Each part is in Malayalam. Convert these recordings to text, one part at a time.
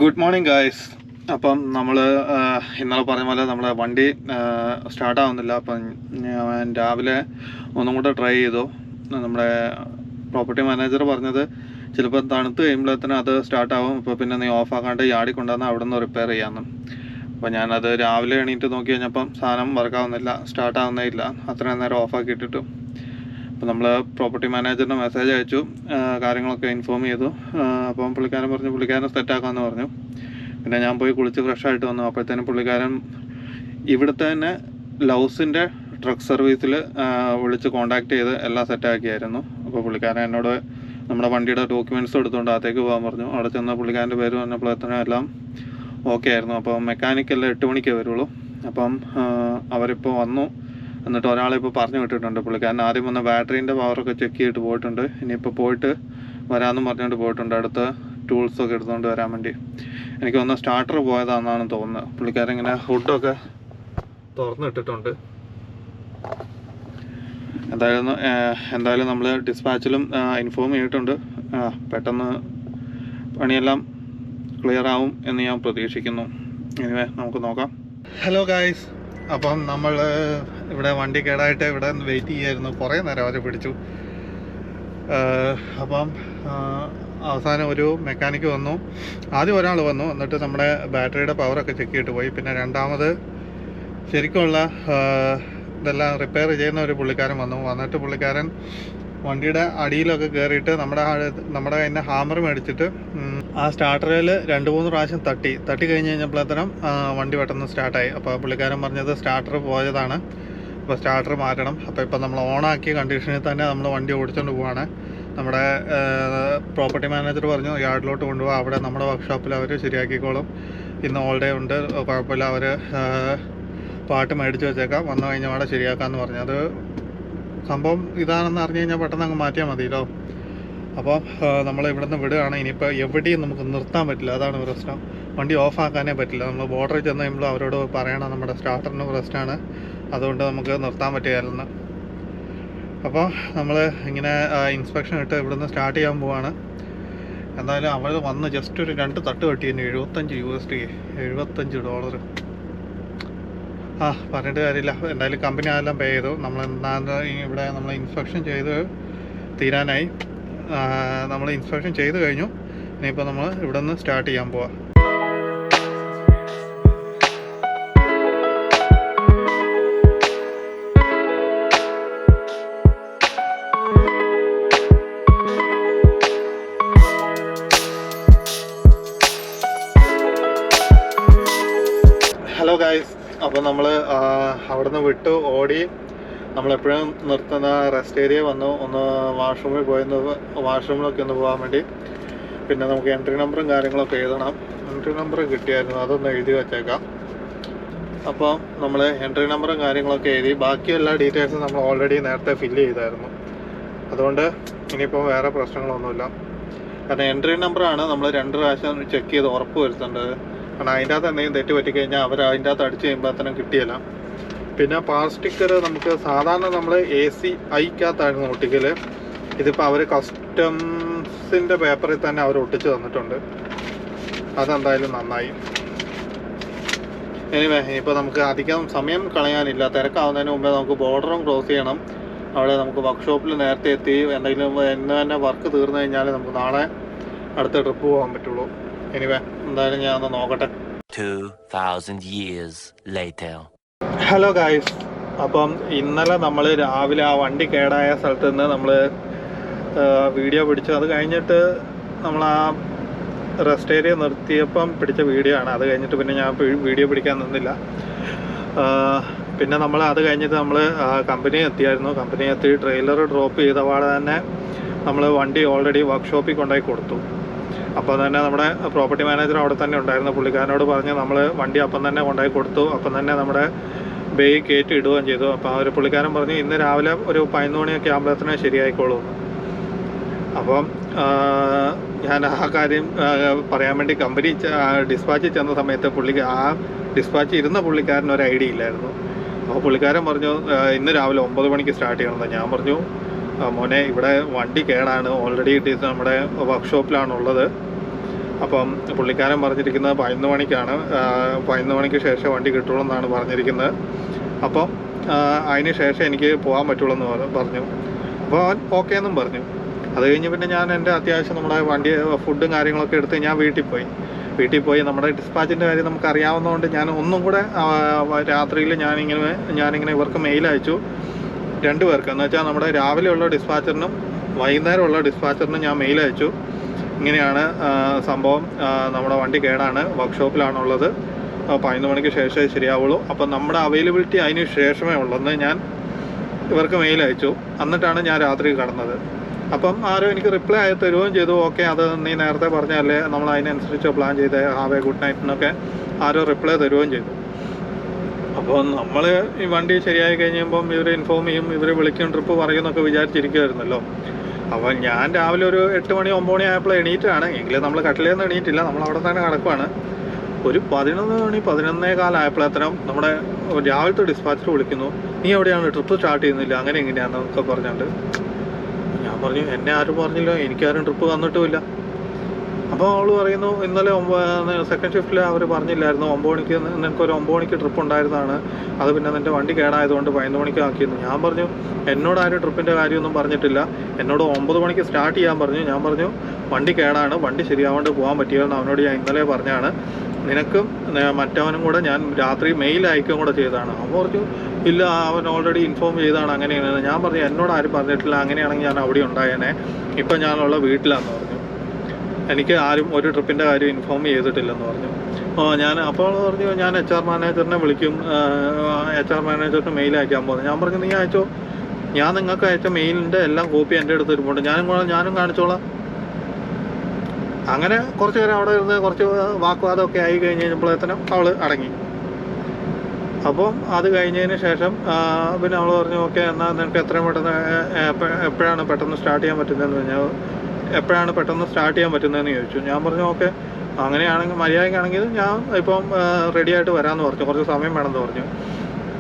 Good morning guys. അപ്പം നമ്മൾ ഇന്നലെ പറഞ്ഞ പോലെ നമ്മുടെ വണ്ടി സ്റ്റാർട്ടാവുന്നില്ല. അപ്പം ഞാൻ രാവിലെ ഒന്നും കൂടെ ട്രൈ ചെയ്തു. നമ്മുടെ പ്രോപ്പർട്ടി മാനേജർ പറഞ്ഞത് ചിലപ്പോൾ തണുത്ത് കഴിയുമ്പോഴത്തേനും അത് സ്റ്റാർട്ടാവും, ഇപ്പോൾ പിന്നെ നീ ഓഫാക്കാണ്ട് യാടി കൊണ്ടുവന്നാൽ അവിടെ നിന്ന് റിപ്പയർ ചെയ്യാമെന്ന്. അപ്പോൾ ഞാനത് രാവിലെ എണീറ്റ് നോക്കി കഴിഞ്ഞപ്പം സാധനം വർക്കാവുന്നില്ല, സ്റ്റാർട്ടാവുന്നേ ഇല്ല. അത്രയും നേരം ഓഫാക്കി ഇട്ടിട്ടു. അപ്പോൾ നമ്മൾ പ്രോപ്പർട്ടി മാനേജറിന് മെസ്സേജ് അയച്ചു, കാര്യങ്ങളൊക്കെ ഇൻഫോം ചെയ്തു. അപ്പം പുള്ളിക്കാരൻ പറഞ്ഞു പുള്ളിക്കാരൻ സെറ്റാക്കാമെന്ന് പറഞ്ഞു. പിന്നെ ഞാൻ പോയി കുളിച്ച് ഫ്രഷായിട്ട് വന്നു. അപ്പോഴത്തേനും പുള്ളിക്കാരൻ ഇവിടുത്തെ തന്നെ ലൗസിൻ്റെ ട്രക്ക് സർവീസിൽ വിളിച്ച് കോൺടാക്ട് ചെയ്ത് എല്ലാം സെറ്റാക്കിയായിരുന്നു. അപ്പോൾ പുള്ളിക്കാരൻ എന്നോട് നമ്മുടെ വണ്ടിയുടെ ഡോക്യുമെൻറ്റ്സ് എടുത്തുകൊണ്ട് അകത്തേക്ക് പോകാൻ പറഞ്ഞു. അവിടെ ചെന്ന പുള്ളിക്കാരൻ്റെ പേര് പറഞ്ഞപ്പോഴത്തേനും എല്ലാം ഓക്കെ ആയിരുന്നു. അപ്പോൾ മെക്കാനിക്കെല്ലാം 8 മണിക്കേ വരുള്ളൂ. അപ്പം അവരിപ്പോൾ വന്നു. എന്നിട്ട് ഒരാളിപ്പോൾ പറഞ്ഞു വിട്ടിട്ടുണ്ട്. പുള്ളിക്കാരൻ ആദ്യം വന്ന ബാറ്ററീൻ്റെ പവറൊക്കെ ചെക്ക് ചെയ്തിട്ട് പോയിട്ടുണ്ട്. ഇനിയിപ്പോൾ പോയിട്ട് വരാമെന്നും പറഞ്ഞുകൊണ്ട് പോയിട്ടുണ്ട്, അടുത്ത ടൂൾസൊക്കെ എടുത്തുകൊണ്ട് വരാൻ വേണ്ടി. എനിക്ക് ഒന്ന് സ്റ്റാർട്ടർ പോയതാണെന്നാണ് തോന്നുന്നത്. പുള്ളിക്കാരൻ ഇങ്ങനെ ഹുഡൊക്കെ തുറന്നിട്ടിട്ടുണ്ട്. എന്തായാലും നമ്മൾ ഡിസ്പാച്ചിലും ഇൻഫോം ചെയ്തിട്ടുണ്ട്. പെട്ടെന്ന് പണിയെല്ലാം ക്ലിയർ ആവും എന്ന് ഞാൻ പ്രതീക്ഷിക്കുന്നു. എനിവേ നമുക്ക് നോക്കാം. ഹലോ ഗായ്സ്, അപ്പം നമ്മൾ ഇവിടെ വണ്ടി കേടായിട്ട് ഇവിടെ വെയിറ്റ് ചെയ്യായിരുന്നു. കുറേ നേരം അവരെ പിടിച്ചു. അപ്പം അവസാനം ഒരു മെക്കാനിക്ക് വന്നു. ആദ്യം ഒരാൾ വന്നു, എന്നിട്ട് നമ്മുടെ ബാറ്ററിയുടെ പവറൊക്കെ ചെക്ക് ചെയ്തിട്ട് പോയി. പിന്നെ രണ്ടാമത് ശരിക്കുമുള്ള ഇതെല്ലാം റിപ്പയർ ചെയ്യുന്ന ഒരു പുള്ളിക്കാരൻ വന്നിട്ട് പുള്ളിക്കാരൻ വണ്ടിയുടെ അടിയിലൊക്കെ കയറിയിട്ട് നമ്മുടെ കയ്യിൽ നിന്ന് ഹാമർ മേടിച്ചിട്ട് ആ സ്റ്റാർട്ടറിൽ 2-3 പ്രാവശ്യം തട്ടി കഴിഞ്ഞ് കഴിഞ്ഞപ്പോഴത്തേനും വണ്ടി പെട്ടെന്ന് സ്റ്റാർട്ടായി. അപ്പോൾ പുള്ളിക്കാരൻ പറഞ്ഞത് സ്റ്റാർട്ടർ പോയതാണ്, അപ്പോൾ സ്റ്റാർട്ടർ മാറ്റണം. അപ്പോൾ ഇപ്പോൾ നമ്മൾ ഓണാക്കിയ കണ്ടീഷനിൽ തന്നെ നമ്മൾ വണ്ടി ഓടിച്ചുകൊണ്ട് പോവാണ്. നമ്മുടെ പ്രോപ്പർട്ടി മാനേജർ പറഞ്ഞു യാർഡിലോട്ട് കൊണ്ടുപോകാം, അവിടെ നമ്മുടെ വർക്ക്ഷോപ്പിൽ അവർ ശരിയാക്കിക്കോളും. ഇന്ന് ഓൾ ഡേ ഉണ്ട്, കുഴപ്പമില്ല, അവർ പാട്ട് മേടിച്ച് വെച്ചേക്കാം, വന്നു കഴിഞ്ഞാൽ അവിടെ ശരിയാക്കാമെന്ന് പറഞ്ഞു. അത് സംഭവം ഇതാണെന്ന് അറിഞ്ഞു കഴിഞ്ഞാൽ പെട്ടെന്ന് അങ്ങ് മാറ്റിയാൽ മതിയല്ലോ. അപ്പോൾ നമ്മൾ ഇവിടെ നിന്ന് വിടുകയാണ്. ഇനിയിപ്പോൾ എവിടെയും നമുക്ക് നിർത്താൻ പറ്റില്ല, അതാണ് പ്രശ്നം. വണ്ടി ഓഫാക്കാനേ പറ്റില്ല. നമ്മൾ ബോർഡറിൽ ചെന്ന് കഴിയുമ്പോൾ അവരോട് പറയണം നമ്മുടെ സ്റ്റാർട്ടറിന് പ്രശ്നമാണ്, അതുകൊണ്ട് നമുക്ക് നിർത്താൻ പറ്റുകയില്ലെന്ന്. അപ്പോൾ നമ്മൾ ഇങ്ങനെ ഇൻസ്പെക്ഷൻ ഇട്ട് ഇവിടുന്ന് സ്റ്റാർട്ട് ചെയ്യാൻ പോവാണ്. എന്തായാലും അവർ വന്ന് ജസ്റ്റ് ഒരു 2 തട്ട് കെട്ടിയതിന് $75 $75. പറഞ്ഞിട്ട് കാര്യമില്ല. എന്തായാലും കമ്പനി അതെല്ലാം പേ ചെയ്തു. ഇവിടെ നമ്മൾ ഇൻസ്പെക്ഷൻ ചെയ്ത് തീരാനായി. നമ്മൾ ഇൻസ്പെക്ഷൻ ചെയ്ത് കഴിഞ്ഞു. ഇനിയിപ്പോൾ നമ്മൾ ഇവിടെ നിന്ന് സ്റ്റാർട്ട് ചെയ്യാൻ പോവാം. ഹലോ ഗായ്സ്, അപ്പോൾ നമ്മൾ അവിടെ നിന്ന് വിട്ടു ഓടി. നമ്മളെപ്പോഴും നിർത്തുന്ന റെസ്റ്റ് ഏരിയ വന്നു, ഒന്ന് വാഷ്റൂമിലൊക്കെ ഒന്ന് പോകാൻ വേണ്ടി. പിന്നെ നമുക്ക് എൻട്രി നമ്പറും കാര്യങ്ങളൊക്കെ എഴുതണം. എൻട്രി നമ്പർ കിട്ടിയായിരുന്നു, അതൊന്ന് എഴുതി വെച്ചേക്കാം. അപ്പോൾ നമ്മൾ എൻട്രി നമ്പറും കാര്യങ്ങളൊക്കെ എഴുതി. ബാക്കി എല്ലാ ഡീറ്റെയിൽസും നമ്മൾ ഓൾറെഡി നേരത്തെ ഫില്ല് ചെയ്തായിരുന്നു. അതുകൊണ്ട് ഇനിയിപ്പോൾ വേറെ പ്രശ്നങ്ങളൊന്നുമില്ല. കാരണം എൻട്രി നമ്പറാണ് നമ്മൾ 2 പ്രാവശ്യം ചെക്ക് ചെയ്ത് ഉറപ്പ് വരുത്തേണ്ടത്. കാരണം അതിൻ്റെ അകത്ത് എന്തെങ്കിലും തെറ്റ് പറ്റിക്കഴിഞ്ഞാൽ അവർ അതിൻ്റെ അകത്ത് അടിച്ച് കഴിയുമ്പോഴത്തേനും കിട്ടിയില്ല. പിന്നെ പാർ സ്റ്റിക്കർ നമുക്ക് സാധാരണ നമ്മൾ ACIക്കകത്തായിരുന്നു ഒട്ടിക്കൽ. ഇതിപ്പോൾ അവർ കസ്റ്റംസിൻ്റെ പേപ്പറിൽ തന്നെ അവർ ഒട്ടിച്ച് തന്നിട്ടുണ്ട്. അതെന്തായാലും നന്നായി. എനിവേ ഇപ്പോൾ നമുക്ക് അധികം സമയം കളയാനില്ല. തിരക്കാവുന്നതിന് മുമ്പേ നമുക്ക് ബോർഡറും ക്രോസ് ചെയ്യണം. അവിടെ നമുക്ക് വർക്ക്ഷോപ്പിൽ നേരത്തെ എത്തി എന്തെങ്കിലും ഇന്ന് തന്നെ വർക്ക് തീർന്നു കഴിഞ്ഞാൽ നമുക്ക് നാളെ അടുത്ത ട്രിപ്പ് പോകാൻ പറ്റുള്ളൂ. എനിവേ എന്തായാലും ഞാൻ ഒന്ന് നോക്കട്ടെ. 2000 years later. ഹലോ ഗായ്സ്, അപ്പം ഇന്നലെ നമ്മൾ രാവിലെ ആ വണ്ടി കേടായ സ്ഥലത്ത് നിന്ന് നമ്മൾ വീഡിയോ പിടിച്ചു. അത് കഴിഞ്ഞിട്ട് നമ്മൾ ആ റെസ്റ്റ് ഏരിയ നിർത്തിയപ്പം പിടിച്ച വീഡിയോ ആണ്. അത് കഴിഞ്ഞിട്ട് പിന്നെ ഞാൻ വീഡിയോ പിടിക്കാൻ നിന്നില്ല. പിന്നെ നമ്മൾ അത് കഴിഞ്ഞിട്ട് നമ്മൾ കമ്പനി എത്തിയായിരുന്നു. കമ്പനി എത്തി ട്രെയിലർ ഡ്രോപ്പ് ചെയ്ത പാടെ തന്നെ നമ്മൾ വണ്ടി ഓൾറെഡി വർക്ക്ഷോപ്പിൽ കൊണ്ടുപോയി കൊടുത്തു. അപ്പോൾ തന്നെ നമ്മുടെ പ്രോപ്പർട്ടി മാനേജർ അവിടെ തന്നെ ഉണ്ടായിരുന്നു. പുള്ളിക്കാരനോട് പറഞ്ഞ് നമ്മൾ വണ്ടി അപ്പം തന്നെ കൊണ്ടുപോയി കൊടുത്തു. അപ്പം തന്നെ നമ്മുടെ ബേയിൽ കയറ്റി ഇടുകയും ചെയ്തു. അപ്പോൾ ആ ഒരു പുള്ളിക്കാരൻ പറഞ്ഞു ഇന്ന് രാവിലെ ഒരു 11 മണിയൊക്കെ ആകുമ്പോഴത്തേനും ശരിയായിക്കോളൂ. അപ്പം ഞാൻ ആ കാര്യം പറയാൻ വേണ്ടി കമ്പനി ഡിസ്പാച്ചിൽ ചെന്ന സമയത്ത് ആ ഡിസ്പാച്ച് ഇരുന്ന പുള്ളിക്കാരന് ഒരു ഐഡിയ ഇല്ലായിരുന്നു. അപ്പോൾ പുള്ളിക്കാരൻ പറഞ്ഞു ഇന്ന് രാവിലെ 9 മണിക്ക് സ്റ്റാർട്ട് ചെയ്യണമെന്ന്. ഞാൻ പറഞ്ഞു മോനെ ഇവിടെ വണ്ടി കേടാണ്, ഓൾറെഡി ഇട്ട് നമ്മുടെ വർക്ക്ഷോപ്പിലാണുള്ളത്, അപ്പം പുള്ളിക്കാരൻ പറഞ്ഞിരിക്കുന്നത് 11 മണിക്കാണ്, 11 മണിക്ക് ശേഷം വണ്ടി കിട്ടുള്ളൂ എന്നാണ് പറഞ്ഞിരിക്കുന്നത്. അപ്പം അതിന് ശേഷം എനിക്ക് പോകാൻ പറ്റുള്ളൂ എന്ന് പറഞ്ഞു. അപ്പോൾ അവൻ ഓക്കെ എന്നും പറഞ്ഞു. അത് കഴിഞ്ഞ് പിന്നെ ഞാൻ എൻ്റെ അത്യാവശ്യം നമ്മുടെ വണ്ടി ഫുഡും കാര്യങ്ങളൊക്കെ എടുത്ത് ഞാൻ വീട്ടിൽ പോയി നമ്മുടെ ഡിസ്പാച്ചിൻ്റെ കാര്യം നമുക്ക് അറിയാവുന്നതുകൊണ്ട് ഞാൻ ഒന്നും കൂടെ രാത്രിയിൽ ഞാനിങ്ങനെ ഇവർക്ക് മെയിൽ അയച്ചു, 2 പേർക്ക്. എന്ന് വെച്ചാൽ നമ്മുടെ രാവിലെയുള്ള ഡിസ്പാച്ചറിനും വൈകുന്നേരമുള്ള ഡിസ്പാച്ചറിനും ഞാൻ മെയിൽ അയച്ചു. ഇങ്ങനെയാണ് സംഭവം, നമ്മുടെ വണ്ടി കേടാണ്, വർക്ക്ഷോപ്പിലാണുള്ളത്, 11 മണിക്ക് ശേഷമേ ശരിയാവുള്ളൂ, അപ്പം നമ്മുടെ അവൈലബിലിറ്റി അതിന് ശേഷമേ ഉള്ളെന്ന് ഞാൻ ഇവർക്ക് മെയിൽ അയച്ചു. എന്നിട്ടാണ് ഞാൻ രാത്രി കടന്നത്. അപ്പം ആരോ എനിക്ക് റിപ്ലൈ ആയി തരുകയും ചെയ്തു. ഓക്കെ, അത് നീ നേരത്തെ പറഞ്ഞല്ലേ, നമ്മൾ അതിനനുസരിച്ച് പ്ലാൻ ചെയ്ത് ഹാവ് എ ഗുഡ് നൈറ്റിനൊക്കെ ആരോ റിപ്ലൈ തരുകയും ചെയ്തു. അപ്പോൾ നമ്മൾ ഈ വണ്ടി ശരിയായി കഴിഞ്ഞപ്പം ഇവർ ഇൻഫോം ചെയ്യും, ഇവർ വിളിക്കും, ട്രിപ്പ് പറയുമെന്നൊക്കെ വിചാരിച്ചിരിക്കുമായിരുന്നല്ലോ. അപ്പോൾ ഞാൻ രാവിലെ ഒരു 8 മണി 9 മണി ആയപ്പോൾ എണീറ്റാണ്. എങ്കിലും നമ്മൾ കട്ടിലേന്ന് എണീറ്റില്ല, നമ്മൾ അവിടെ തന്നെ കിടക്കുവാണ്. ഒരു 11 മണി 11:15 ആയപ്പോഴത്തേനും നമ്മുടെ രാവിലത്തെ ഡിസ്പാച്ചർ വിളിക്കുന്നു, നീ എവിടെയാണ്, ട്രിപ്പ് സ്റ്റാർട്ട് ചെയ്യുന്നില്ല, അങ്ങനെ എങ്ങനെയാണെന്നൊക്കെ പറഞ്ഞുകൊണ്ട്. ഞാൻ പറഞ്ഞു, എന്നെ ആരും പറഞ്ഞില്ല, എനിക്കാരും ട്രിപ്പ് തന്നിട്ടുമില്ല. അപ്പോൾ അവൾ പറയുന്നു, ഇന്നലെ സെക്കൻഡ് ഷിഫ്റ്റിൽ അവർ പറഞ്ഞില്ലായിരുന്നു, 9 മണിക്ക് നിനക്കൊരു 9 മണിക്ക് ട്രിപ്പ് ഉണ്ടായിരുന്നതാണ്, അത് പിന്നെ നിൻ്റെ വണ്ടി കേടായതുകൊണ്ട് 11 മണിക്ക് ആക്കിയിരുന്നു. ഞാൻ പറഞ്ഞു, എന്നോട് ആരും ട്രിപ്പിൻ്റെ കാര്യമൊന്നും പറഞ്ഞിട്ടില്ല, എന്നോട് 9 മണിക്ക് സ്റ്റാർട്ട് ചെയ്യാൻ പറഞ്ഞു. ഞാൻ പറഞ്ഞു, വണ്ടി കേടാണ്, വണ്ടി ശരിയാവാണ്ട് പോകാൻ പറ്റിയെന്ന് അവനോട് ഞാൻ ഇന്നലെ പറഞ്ഞാണ്, നിനക്കും മറ്റവനും കൂടെ ഞാൻ രാത്രി മെയിൽ അയക്കുകയും കൂടെ ചെയ്തതാണ്. അവൻ പറഞ്ഞു, ഇല്ല, അവൻ ഓൾറെഡി ഇൻഫോം ചെയ്താണ് അങ്ങനെയാണ്. ഞാൻ പറഞ്ഞു, എന്നോട് ആരും പറഞ്ഞിട്ടില്ല, അങ്ങനെയാണെങ്കിൽ ഞാൻ അവിടെ ഉണ്ടായേനെ, ഇപ്പം ഞാനുള്ള വീട്ടിലാണെന്ന് പറഞ്ഞു. എനിക്ക് ആരും ഒരു ട്രിപ്പിൻ്റെ കാര്യം ഇൻഫോം ചെയ്തിട്ടില്ലെന്ന് പറഞ്ഞു. അപ്പോൾ പറഞ്ഞു, ഞാൻ HR മാനേജറിനെ വിളിക്കും, HR മാനേജറിന് മെയിൽ അയക്കാൻ പോകുന്നത്. ഞാൻ പറഞ്ഞു, നീ അയച്ചോ, ഞാൻ നിങ്ങൾക്ക് അയച്ച മെയിലിൻ്റെ എല്ലാം കോപ്പി എൻ്റെ അടുത്ത് വരുമ്പോണ്ട് ഞാനും കാണിച്ചോളാം. അങ്ങനെ കുറച്ച് നേരം അവിടെ ഇരുന്ന് കുറച്ച് വാക്കുവാദമൊക്കെ ആയി കഴിഞ്ഞ് കഴിഞ്ഞപ്പോഴത്തേനും അവൾ അടങ്ങി. അപ്പം അത് കഴിഞ്ഞതിന് ശേഷം പിന്നെ അവൾ പറഞ്ഞു, ഓക്കെ, എന്നാൽ നിനക്ക് എത്രയും പെട്ടെന്ന് എപ്പോഴാണ് പെട്ടെന്ന് സ്റ്റാർട്ട് ചെയ്യാൻ പറ്റുന്നതെന്ന് ചോദിച്ചു. ഞാൻ പറഞ്ഞു, ഓക്കെ, അങ്ങനെയാണെങ്കിൽ മര്യാദയ്ക്കാണെങ്കിൽ ഞാൻ ഇപ്പം റെഡിയായിട്ട് വരാമെന്ന് പറഞ്ഞു, കുറച്ച് സമയം വേണമെന്ന് പറഞ്ഞു.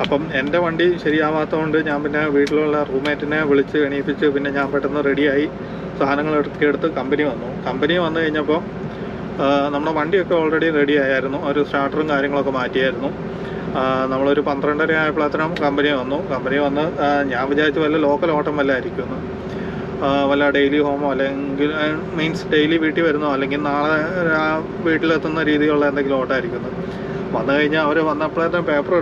അപ്പം എൻ്റെ വണ്ടി ശരിയാവാത്തതുകൊണ്ട് ഞാൻ പിന്നെ വീട്ടിലുള്ള റൂംമേറ്റിനെ വിളിച്ച് എണീപ്പിച്ച് പിന്നെ ഞാൻ പെട്ടെന്ന് റെഡിയായി സാധനങ്ങളൊക്കെ എടുത്ത് കമ്പനി വന്നു കഴിഞ്ഞപ്പോൾ നമ്മുടെ വണ്ടിയൊക്കെ ഓൾറെഡി റെഡി ആയിരുന്നു, ഒരു സ്റ്റാർട്ടറും കാര്യങ്ങളൊക്കെ മാറ്റിയായിരുന്നു. നമ്മളൊരു 12:30 ആയപ്പോഴത്തേനും കമ്പനി വന്ന് ഞാൻ വിചാരിച്ചു വല്ല ലോക്കൽ ഓട്ടം വല്ല ആയിരിക്കുമെന്ന്, വല്ല ഡെയിലി ഹോമോ അല്ലെങ്കിൽ മീൻസ് ഡെയിലി വീട്ടിൽ വരുന്നോ അല്ലെങ്കിൽ നാളെ വീട്ടിലെത്തുന്ന രീതിയിലുള്ള എന്തെങ്കിലും ഓട്ടമായിരിക്കുന്നു. വന്നു കഴിഞ്ഞാൽ അവർ വന്നപ്പോഴത്തേനും പേപ്പർ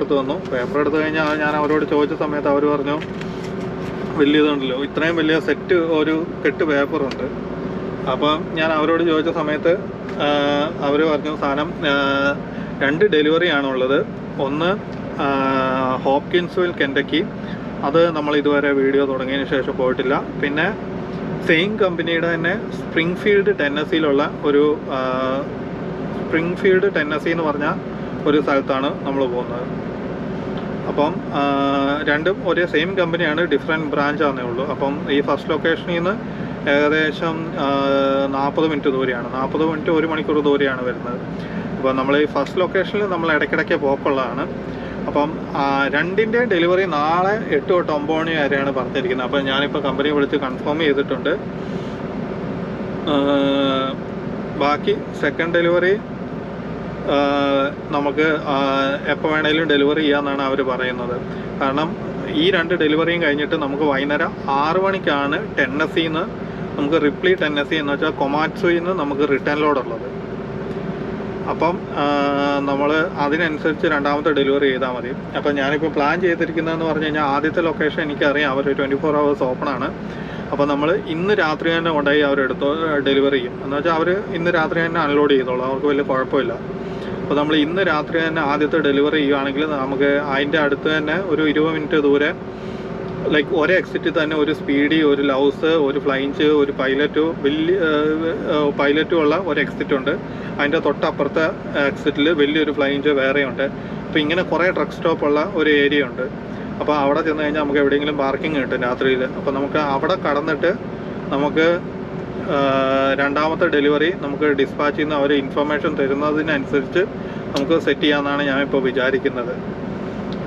എടുത്ത് കഴിഞ്ഞാൽ ഞാൻ അവരോട് ചോദിച്ച സമയത്ത് അവർ പറഞ്ഞു, വലിയതുണ്ടല്ലോ, ഇത്രയും വലിയ സെറ്റ് ഒരു കെട്ട് പേപ്പറുണ്ട്. അപ്പം ഞാൻ അവരോട് ചോദിച്ച സമയത്ത് അവർ പറഞ്ഞു, സാധനം 2 ഡെലിവറിയാണുള്ളത്. ഒന്ന് ഹോപ്കിൻസ്വിൽ കെൻറ്റക്കി, അത് നമ്മൾ ഇതുവരെ വീഡിയോ തുടങ്ങിയതിന് ശേഷം പോയിട്ടില്ല. പിന്നെ സെയിം കമ്പനിയുടെ തന്നെ സ്പ്രിംഗ്ഫീൽഡ് ടെന്നസി എന്ന് പറഞ്ഞ ഒരു സ്ഥലത്താണ് നമ്മൾ പോകുന്നത്. അപ്പം രണ്ടും ഒരേ സെയിം കമ്പനിയാണ്, ഡിഫറെൻറ്റ് ബ്രാഞ്ചാണെന്നേ ഉള്ളൂ. അപ്പം ഈ ഫസ്റ്റ് ലൊക്കേഷനിൽ നിന്ന് ഏകദേശം 40 മിനിറ്റ് ദൂരെയാണ്, 40 മിനിറ്റ് 1 മണിക്കൂർ ദൂരെയാണ് വരുന്നത്. അപ്പോൾ നമ്മൾ ഈ ഫസ്റ്റ് ലൊക്കേഷനിൽ നമ്മൾ ഇടയ്ക്കിടയ്ക്ക് പോക്കുള്ളതാണ്. അപ്പം 2ൻ്റെ ഡെലിവറി നാളെ 8 തൊട്ട് 9 മണി വരെയാണ് പറഞ്ഞിരിക്കുന്നത്. അപ്പം ഞാനിപ്പോൾ കമ്പനി വിളിച്ച് കൺഫേം ചെയ്തിട്ടുണ്ട്. ബാക്കി സെക്കൻഡ് ഡെലിവറി നമുക്ക് എപ്പോൾ വേണേലും ഡെലിവറി ചെയ്യാമെന്നാണ് അവർ പറയുന്നത്. കാരണം ഈ 2 ഡെലിവറിയും കഴിഞ്ഞിട്ട് നമുക്ക് വൈകുന്നേരം 6 മണിക്കാണ് ടെന്നസിന്ന് നമുക്ക് റിപ്ലി ടെന്നസി എന്ന് വെച്ചാൽ കൊമാറ്റ്സുയിൽ നിന്ന് നമുക്ക് റിട്ടേൺ ലോഡുള്ളത്. അപ്പം നമ്മൾ അതിനനുസരിച്ച് 2ാമത്തെ ഡെലിവറി ചെയ്താൽ മതി. അപ്പം ഞാനിപ്പോൾ പ്ലാൻ ചെയ്തിരിക്കുന്നതെന്ന് പറഞ്ഞു കഴിഞ്ഞാൽ ആദ്യത്തെ ലൊക്കേഷൻ എനിക്കറിയാം, അവർ 24 hours ഓപ്പണാണ്. അപ്പോൾ നമ്മൾ ഇന്ന് രാത്രി തന്നെ കൊണ്ടുപോയി അവരെടുത്ത് ഡെലിവറി ചെയ്യും. എന്ന് വെച്ചാൽ അവർ ഇന്ന് രാത്രി തന്നെ അൺലോഡ് ചെയ്തോളൂ, അവർക്ക് വലിയ കുഴപ്പമില്ല. അപ്പോൾ നമ്മൾ ഇന്ന് രാത്രി തന്നെ ആദ്യത്തെ ഡെലിവറി ചെയ്യുകയാണെങ്കിൽ നമുക്ക് അതിൻ്റെ അടുത്ത് തന്നെ ഒരു 20 മിനിറ്റ് ദൂരെ ലൈക്ക് ഒരേ എക്സിറ്റിൽ തന്നെ ഒരു സ്പീഡി, ഒരു ലൗസ്, ഒരു ഫ്ലൈഞ്ച്, ഒരു പൈലറ്റും ഉള്ള ഒരു എക്സിറ്റ് ഉണ്ട്. അതിൻ്റെ തൊട്ടപ്പുറത്തെ എക്സിറ്റിൽ വലിയൊരു ഫ്ലൈഞ്ച് വേറെയുണ്ട്. അപ്പോൾ ഇങ്ങനെ കുറേ ട്രക്ക് സ്റ്റോപ്പുള്ള ഒരു ഏരിയ ഉണ്ട്. അപ്പോൾ അവിടെ ചെന്ന് കഴിഞ്ഞാൽ നമുക്ക് എവിടെയെങ്കിലും പാർക്കിംഗ് കിട്ടും രാത്രിയിൽ. അപ്പോൾ നമുക്ക് അവിടെ കടന്നിട്ട് നമുക്ക് 2ാമത്തെ ഡെലിവറി നമുക്ക് ഡിസ്പാച്ച് ചെയ്യുന്ന അവർ ഇൻഫർമേഷൻ തരുന്നതിനനുസരിച്ച് നമുക്ക് സെറ്റ് ചെയ്യാമെന്നാണ് ഞാനിപ്പോൾ വിചാരിക്കുന്നത്.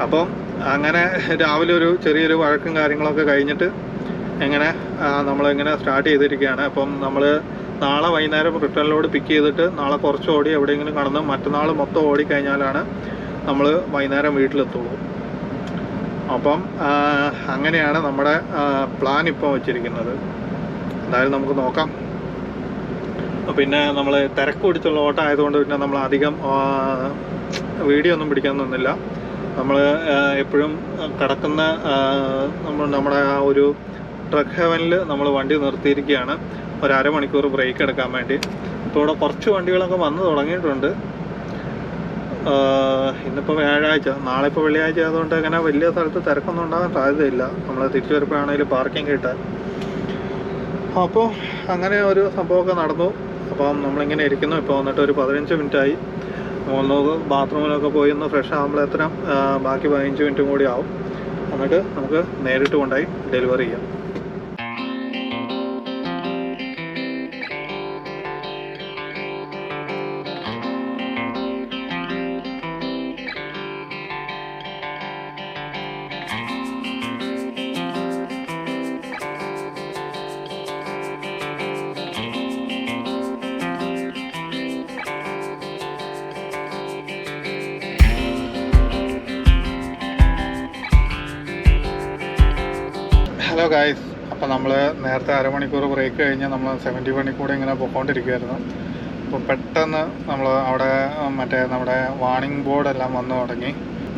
അപ്പം അങ്ങനെ രാവിലെ ഒരു ചെറിയൊരു വഴക്കും കാര്യങ്ങളൊക്കെ കഴിഞ്ഞിട്ട് നമ്മളിങ്ങനെ സ്റ്റാർട്ട് ചെയ്തിരിക്കുകയാണ്. അപ്പം നമ്മൾ നാളെ വൈകുന്നേരം റിട്ടേൺ ലോഡ് പിക്ക് ചെയ്തിട്ട് നാളെ കുറച്ച് ഓടി എവിടെയെങ്കിലും കടന്ന് മറ്റന്നാൾ മൊത്തം ഓടിക്കഴിഞ്ഞാലാണ് നമ്മൾ വൈകുന്നേരം വീട്ടിലെത്തുള്ളൂ. അപ്പം അങ്ങനെയാണ് നമ്മുടെ പ്ലാൻ ഇപ്പോൾ വെച്ചിരിക്കുന്നത്. എന്തായാലും നമുക്ക് നോക്കാം. പിന്നെ നമ്മൾ തിരക്ക് പിടിച്ചുള്ള ഓട്ടം ആയതുകൊണ്ട് പിന്നെ നമ്മൾ അധികം വീഡിയോ ഒന്നും പിടിക്കാൻ നിന്നില്ല. നമ്മൾ എപ്പോഴും കിടക്കുന്ന നമ്മുടെ ആ ഒരു ട്രക്ക് ഹെവനിൽ നമ്മൾ വണ്ടി നിർത്തിയിരിക്കുകയാണ് ഒരു അരമണിക്കൂർ ബ്രേക്ക് എടുക്കാൻ വേണ്ടി. ഇപ്പോൾ ഇവിടെ കുറച്ച് വണ്ടികളൊക്കെ വന്ന് തുടങ്ങിയിട്ടുണ്ട്. ഇന്നിപ്പോൾ വ്യാഴാഴ്ച, നാളെ ഇപ്പോൾ വെള്ളിയാഴ്ച ആയതുകൊണ്ട് അങ്ങനെ വലിയ സ്ഥലത്ത് തിരക്കൊന്നും ഉണ്ടാകാൻ സാധ്യതയില്ല. നമ്മൾ തിരിച്ചു വരുമ്പോഴാണെങ്കിലും പാർക്കിംഗ് കിട്ടാൻ. അപ്പോൾ അങ്ങനെ ഒരു സംഭവമൊക്കെ നടന്നു. അപ്പം നമ്മളിങ്ങനെ ഇരിക്കുന്നു. ഇപ്പോൾ വന്നിട്ട് ഒരു 15 മിനിറ്റായി. ഒന്ന് ബാത്റൂമിലൊക്കെ പോയി ഒന്ന് ഫ്രഷ് ആകുമ്പോഴത്തേനും ബാക്കി 15 മിനിറ്റും കൂടി ആവും. എന്നിട്ട് നമുക്ക് നേരിട്ട് കൊണ്ടായി ഡെലിവറി ചെയ്യാം. ഹലോ ഗായ്സ്, അപ്പോൾ നമ്മൾ നേരത്തെ അരമണിക്കൂർ ബ്രേക്ക് കഴിഞ്ഞ് നമ്മൾ 71 കൂടെ ഇങ്ങനെ പോയിക്കൊണ്ടിരിക്കുമായിരുന്നു. അപ്പോൾ പെട്ടെന്ന് നമ്മൾ അവിടെ മറ്റേ നമ്മുടെ വാർണിംഗ് ബോർഡെല്ലാം വന്നു തുടങ്ങി.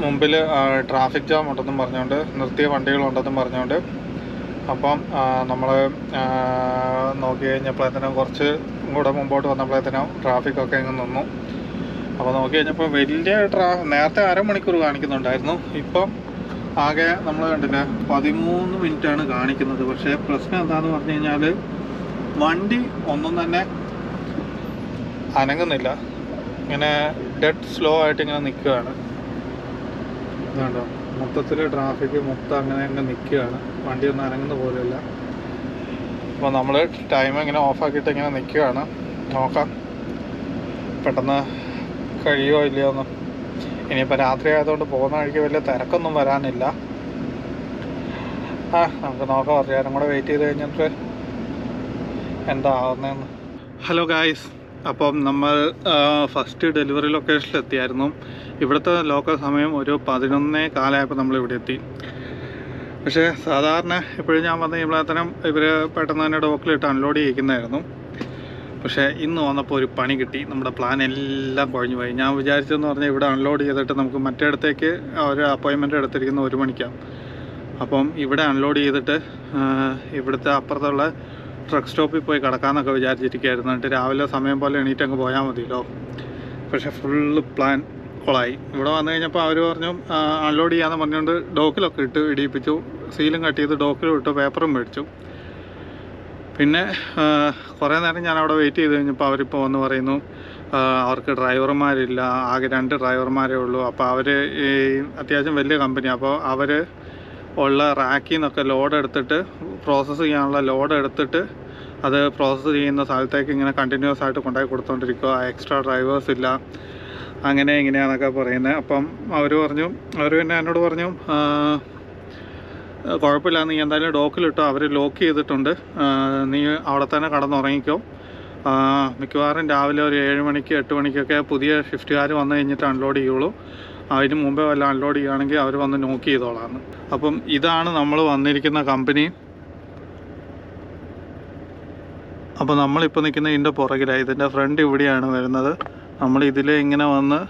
മുമ്പിൽ ട്രാഫിക് ജാം ഉണ്ടെന്നും പറഞ്ഞുകൊണ്ട്, നിർത്തിയ വണ്ടികളുണ്ടെന്നും പറഞ്ഞുകൊണ്ട്. അപ്പം നമ്മൾ നോക്കി കഴിഞ്ഞപ്പോഴത്തേനും കുറച്ച് കൂടെ മുമ്പോട്ട് വന്നപ്പോഴത്തേനും ട്രാഫിക്കൊക്കെ ഇങ്ങ് നിന്നു. അപ്പോൾ നോക്കി കഴിഞ്ഞപ്പോൾ വലിയ നേരത്തെ അരമണിക്കൂർ കാണിക്കുന്നുണ്ടായിരുന്നു. ഇപ്പം ആകെ നമ്മൾ കണ്ടില്ല 13 മിനിറ്റാണ് കാണിക്കുന്നത്. പക്ഷേ പ്രശ്നം എന്താണെന്ന് പറഞ്ഞു കഴിഞ്ഞാൽ വണ്ടി ഒന്നും തന്നെ അനങ്ങുന്നില്ല. ഇങ്ങനെ ഡെഡ് സ്ലോ ആയിട്ട് ഇങ്ങനെ നിൽക്കുകയാണ്. ഇതുണ്ടോ, മൊത്തത്തിൽ ട്രാഫിക് മൊത്തം അങ്ങനെ നിൽക്കുകയാണ്. വണ്ടി ഒന്നും അനങ്ങുന്ന പോലെയല്ല. അപ്പോൾ നമ്മൾ ടൈം ഇങ്ങനെ ഓഫാക്കിയിട്ട് ഇങ്ങനെ നിൽക്കുകയാണ്. നോക്കാം പെട്ടെന്ന് കഴിയുമോ ഇല്ലയോ എന്ന്. ഇനിയിപ്പോൾ രാത്രി ആയതുകൊണ്ട് പോകുന്ന വഴിക്ക് വലിയ തിരക്കൊന്നും വരാനില്ല. നമുക്ക് നോക്കാം. കുറച്ച് നേരം കൂടെ വെയിറ്റ് ചെയ്ത് കഴിഞ്ഞിട്ട് എന്താ ആവുന്നതെന്ന്. ഹലോ ഗായ്സ്, അപ്പം നമ്മൾ ഫസ്റ്റ് ഡെലിവറി ലൊക്കേഷനിൽ എത്തിയായിരുന്നു. ഇവിടുത്തെ ലോക്കൽ സമയം ഒരു 11:15 നമ്മൾ ഇവിടെ എത്തി. പക്ഷേ സാധാരണ എപ്പോഴും ഞാൻ വന്ന് കഴിയുമ്പോഴത്തേനും ഇവർ പെട്ടെന്ന് തന്നെ ഡോക്കിലിട്ട് അൺലോഡ് ചെയ്യിക്കുന്നതായിരുന്നു. പക്ഷേ ഇന്ന് വന്നപ്പോൾ ഒരു പണി കിട്ടി. നമ്മുടെ പ്ലാൻ എല്ലാം കുഴഞ്ഞു പോയി. ഞാൻ വിചാരിച്ചെന്ന് പറഞ്ഞാൽ ഇവിടെ അൺലോഡ് ചെയ്തിട്ട് നമുക്ക് മറ്റേടത്തേക്ക് ഒരു അപ്പോയിൻമെൻറ്റ് എടുത്തിരിക്കുന്ന 1 മണിക്കാണ്. അപ്പം ഇവിടെ അൺലോഡ് ചെയ്തിട്ട് ഇവിടുത്തെ അപ്പുറത്തുള്ള ട്രക്ക് സ്റ്റോപ്പിൽ പോയി കിടക്കാമെന്നൊക്കെ വിചാരിച്ചിരിക്കുകയായിരുന്നു. എന്നിട്ട് രാവിലെ സമയം പോലെ എണീറ്റ് അങ്ങ് പോയാൽ മതിയല്ലോ. പക്ഷേ ഫുള്ള് പ്ലാൻ കൊളായി. ഇവിടെ വന്നു കഴിഞ്ഞപ്പോൾ അവർ പറഞ്ഞു അൺലോഡ് ചെയ്യാമെന്ന് പറഞ്ഞുകൊണ്ട് ഡോക്കിലൊക്കെ ഇട്ട് ഇടിയിപ്പിച്ചു. സീലും കട്ട് ചെയ്ത് ഡോക്കിലും ഇട്ട് പേപ്പറും മേടിച്ചു. പിന്നെ കുറേ നേരം ഞാൻ അവിടെ വെയിറ്റ് ചെയ്ത് കഴിഞ്ഞപ്പോൾ അവരിപ്പോൾ വന്ന് പറയുന്നു അവർക്ക് ഡ്രൈവർമാരില്ല, ആകെ 2 ഡ്രൈവർമാരേ ഉള്ളൂ. അപ്പോൾ അവർ ഈ അത്യാവശ്യം വലിയ കമ്പനി, അപ്പോൾ അവർ ഉള്ള റാക്കിൽ നിന്നൊക്കെ ലോഡ് എടുത്തിട്ട് പ്രോസസ്സ് ചെയ്യാനുള്ള ലോഡ് എടുത്തിട്ട് അത് പ്രോസസ്സ് ചെയ്യുന്ന സ്ഥലത്തേക്ക് ഇങ്ങനെ കണ്ടിന്യൂസ് ആയിട്ട് കൊണ്ടുപോയി കൊടുത്തുകൊണ്ടിരിക്കുക. എക്സ്ട്രാ ഡ്രൈവേഴ്സ് ഇല്ല, അങ്ങനെ ഇങ്ങനെയാണെന്നൊക്കെ പറയുന്നത്. അപ്പം അവർ പിന്നെ എന്നോട് പറഞ്ഞു കുഴപ്പമില്ല, നീ എന്തായാലും ഡോക്കിലിട്ടോ, അവർ ലോക്ക് ചെയ്തിട്ടുണ്ട്, നീ അവിടെ തന്നെ കടന്നുറങ്ങിക്കോ. മിക്കവാറും രാവിലെ ഒരു 7 മണിക്ക് 8 മണിക്കൊക്കെ പുതിയ ഷിഫ്റ്റുകാർ വന്നു കഴിഞ്ഞിട്ട് അൺലോഡ് ചെയ്യുള്ളൂ. അതിന് മുമ്പേ വല്ല അൺലോഡ് ചെയ്യുകയാണെങ്കിൽ അവർ വന്ന് നോക്ക് ചെയ്തോളാന്ന്. അപ്പം ഇതാണ് നമ്മൾ വന്നിരിക്കുന്ന കമ്പനി. അപ്പോൾ നമ്മളിപ്പോൾ നിൽക്കുന്ന ഇതിൻ്റെ പുറകിലാണ്. ഇതിൻ്റെ ഫ്രണ്ട് ഇവിടെയാണ് വരുന്നത്. നമ്മൾ ഇതിലെ ഇങ്ങനെ വന്ന്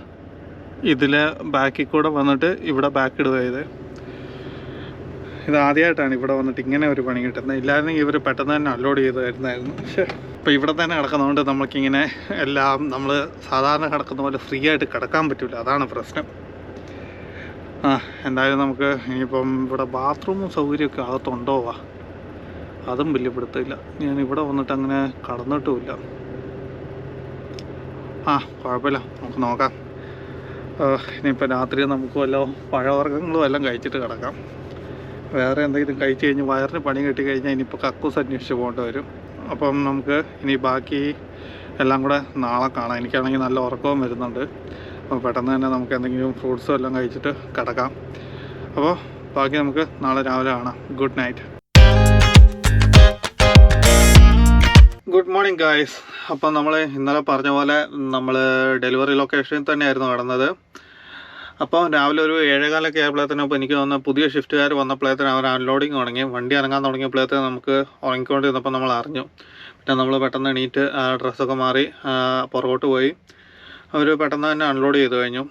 ഇതിലെ ബാക്കിൽ കൂടെ വന്നിട്ട് ഇവിടെ ബാക്ക് ഇടുക ചെയ്ത്. ഇത് ആദ്യമായിട്ടാണ് ഇവിടെ വന്നിട്ട് ഇങ്ങനെ ഒരു പണി കിട്ടുന്നത്. ഇല്ലായിരുന്നെങ്കിൽ ഇവർ പെട്ടെന്ന് തന്നെ അൺലോഡ് ചെയ്ത് തരുന്നതായിരുന്നു. അപ്പോൾ ഇവിടെ തന്നെ കിടക്കുന്നതുകൊണ്ട് നമുക്കിങ്ങനെ എല്ലാം നമ്മൾ സാധാരണ കിടക്കുന്ന പോലെ ഫ്രീ ആയിട്ട് കിടക്കാൻ പറ്റില്ല. അതാണ് പ്രശ്നം. എന്തായാലും നമുക്ക് ഇനിയിപ്പം ഇവിടെ ബാത്റൂമും സൗകര്യമൊക്കെ അകത്തുണ്ടോ അതും വലിയ പിടുത്തമില്ല. ഞാൻ ഇവിടെ വന്നിട്ട് അങ്ങനെ കടന്നിട്ടുമില്ല. കുഴപ്പമില്ല, നമുക്ക് നോക്കാം. ഇനിയിപ്പോൾ രാത്രി നമുക്ക് വല്ല പഴവർഗ്ഗങ്ങളും എല്ലാം കഴിച്ചിട്ട് കിടക്കാം. വേറെ എന്തെങ്കിലും കഴിച്ച് കഴിഞ്ഞ് വയറിന് പണി കിട്ടി കഴിഞ്ഞാൽ ഇനിയിപ്പോൾ കക്കൂസ് അന്വേഷിച്ച് പോകേണ്ടി വരും. അപ്പം നമുക്ക് ഇനി ബാക്കി എല്ലാം കൂടെ നാളെ കാണാം. എനിക്കാണെങ്കിൽ നല്ല ഉറക്കവും വരുന്നുണ്ട്. അപ്പോൾ പെട്ടെന്ന് തന്നെ നമുക്ക് എന്തെങ്കിലും ഫ്രൂട്ട്സും എല്ലാം കഴിച്ചിട്ട് കിടക്കാം. അപ്പോൾ ബാക്കി നമുക്ക് നാളെ രാവിലെ കാണാം. Good night. Good morning guys. അപ്പം നമ്മൾ ഇന്നലെ പറഞ്ഞ പോലെ നമ്മൾ ഡെലിവറി ലൊക്കേഷനിൽ തന്നെയായിരുന്നു കിടന്നത്. അപ്പോൾ രാവിലെ ഒരു 7:15 ആയപ്പോഴത്തേനും അപ്പോൾ എനിക്ക് തോന്നുന്നു പുതിയ ഷിഫ്റ്റുകാർ വന്നപ്പോഴത്തേനും അവർ അൺലോഡിങ് തുടങ്ങി. വണ്ടി ഇറങ്ങാൻ തുടങ്ങിയപ്പോഴത്തേനും നമുക്ക് ഉറങ്ങിക്കൊണ്ടിരുന്നപ്പോൾ നമ്മൾ അറിഞ്ഞു. പിന്നെ നമ്മൾ പെട്ടെന്ന് എണീറ്റ് ഡ്രസ്സൊക്കെ മാറി പുറകോട്ട് പോയി. അവർ പെട്ടെന്ന് തന്നെ അൺലോഡ് ചെയ്ത് കഴിഞ്ഞു.